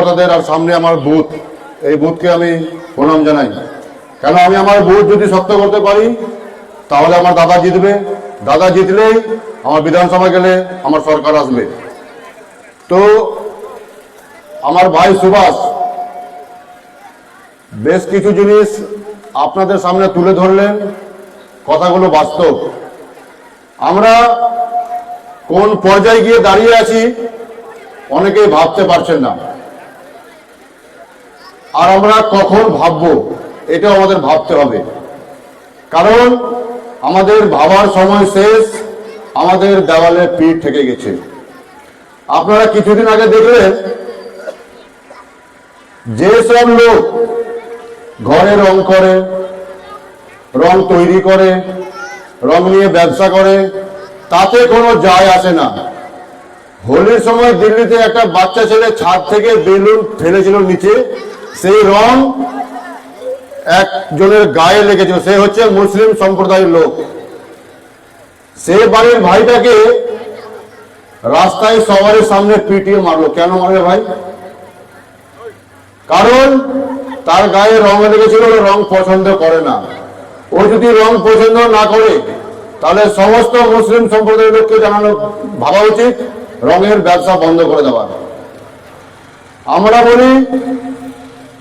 কর্মকর্তাদের আর সামনে আমার বুথ, এই বুথকে আমি প্রণাম জানাই। কেন আমি আমার বুথ যদি শক্ত করতে পারি তাহলে আমার দাদা জিতবে, দাদা জিতলেই আমার বিধানসভা গেলে আমার সরকার আসবে। তো আমার ভাই সুভাষ বেশ কিছু জিনিস আপনাদের সামনে তুলে ধরলেন, কথাগুলো বাস্তব। আমরা কোন পর্যায়ে গিয়ে দাঁড়িয়ে আছি অনেকেই ভাবতে পারছেন না, আর আমরা কখন ভাববো এটাও আমাদের ভাবতে হবে। কারণ আমাদের ভাবার সময় শেষ, আমাদের দেওয়ালে পিঠ থেকে গেছে। আপনারা কিছুদিন আগে দেখলেন যেসব লোক ঘরে রং করে, রং তৈরি করে, রং নিয়ে ব্যবসা করে, তাতে কোনো যায় আসে না। হোলির সময় দিল্লিতে একটা বাচ্চা ছেলে ছাদ থেকে বেলুন ফেলেছিল নিচে, সেই রং একজনের গায়ে লেগেছিল, সে হচ্ছে মুসলিম সম্প্রদায়ের লোক। সে বাড়ির ভাইটাকে রাস্তায় সবার সামনে পিটিয়ে মারলো। কেন মারবে ভাই? কারণ তার গায়ে রং লেগেছিল, রং পছন্দ করে না। ও যদি রং পছন্দ না করে তাহলে সমস্ত মুসলিম সম্প্রদায়ের লোককে জানানো ভাবা উচিত রঙের ব্যবসা বন্ধ করে দেওয়া। আমরা বলি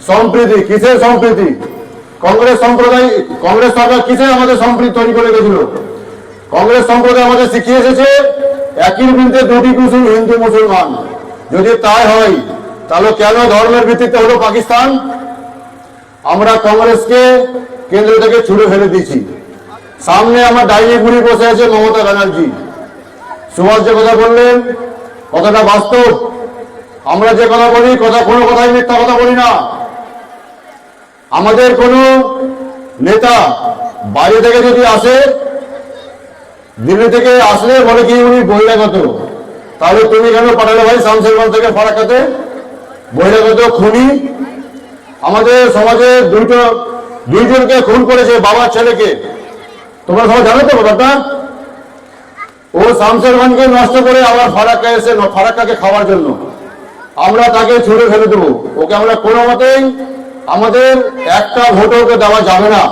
সম্প্রীতি, কিসের সম্প্রীতি? কংগ্রেস সরকার কিসে আমাদের সম্প্রীতি তৈরি করে গেছিল? কংগ্রেস সম্প্রদায় আমাদের শিখিয়ে এসেছে একই বৃন্তে দুটি কুসুম, হিন্দু মুসলমান। যদি তাই হয় তাহলে কেন ধর্মের ভিত্তিতে হলো পাকিস্তান? আমরা কংগ্রেসকে কেন্দ্র থেকে ছুড়ে ফেলে দিয়েছি। সামনে আমার ডাইনি বুড়ি বসে আছে মমতা ব্যানার্জি। সুভাষ যে কথা বললেন কথাটা বাস্তব। আমরা যে কথা বলি কোনো কথাই মিথ্যা কথা বলি না। আমাদের কোন নেতা বাইরে থেকে যদি আসে, দিল্লি থেকে আসলে বলে কি উনি বহিরাগত, তাহলে তুমি কেন পাঠালে ভাই শামশেরগঞ্জ থেকে ফারাক্কাতে? বহিরাগত খুনি। আমাদের সমাজে দুইজনকে খুন করেছে, বাবার ছেলেকে। তোমরা সবাই জানো তো ব্যাপারটা? ও শামশেরগঞ্জকে নষ্ট করে আবার ফারাক্কা এসে ফারাক্কাকে খাওয়ার জন্য আমরা তাকে ছুড়ে ফেলে দেবো। ওকে আমরা কোনো মতেই আমাদের একটা ভোটকে দেওয়া যাবে না।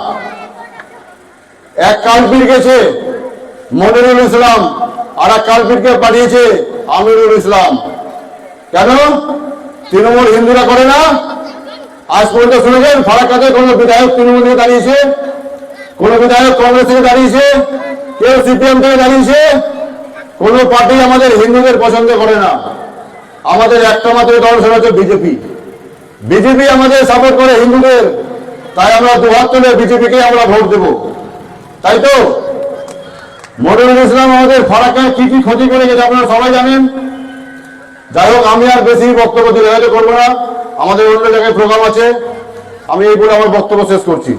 এক কালপির গেছে মনিরুল ইসলাম, আর এক কালপিরকে পাঠিয়েছে আমিরুল ইসলাম। কেন? তৃণমূল হিন্দুরা করে না? আজ পর্যন্ত শুনেছেন ফারাক্কাতে কোনো বিধায়ক তৃণমূল থেকে দাঁড়িয়েছে? কোন বিধায়ক কংগ্রেস থেকে দাঁড়িয়েছে? কেউ সিপিএম থেকে দাঁড়িয়েছে? কোন পার্টি আমাদের হিন্দুদের পছন্দ করে না। আমাদের একটা মাত্র দল, সেটা হচ্ছে বিজেপি। বিজেপি আমাদের সাপোর্ট করে হিন্দুদের, তাই আমরা দুহাত তুলে বিজেপিকে আমরা ভোট দেব। তাই তো? মনিরুল ইসলাম আমাদের ফারাক্কায় কি কি ক্ষতি করে গেছে আপনারা সবাই জানেন। যাই হোক, আমি আর বেশি বক্তব্য দীর্ঘায়িত করবো না, আমাদের অন্য জায়গায় প্রোগ্রাম আছে। আমি এই বলে আমার বক্তব্য শেষ করছি।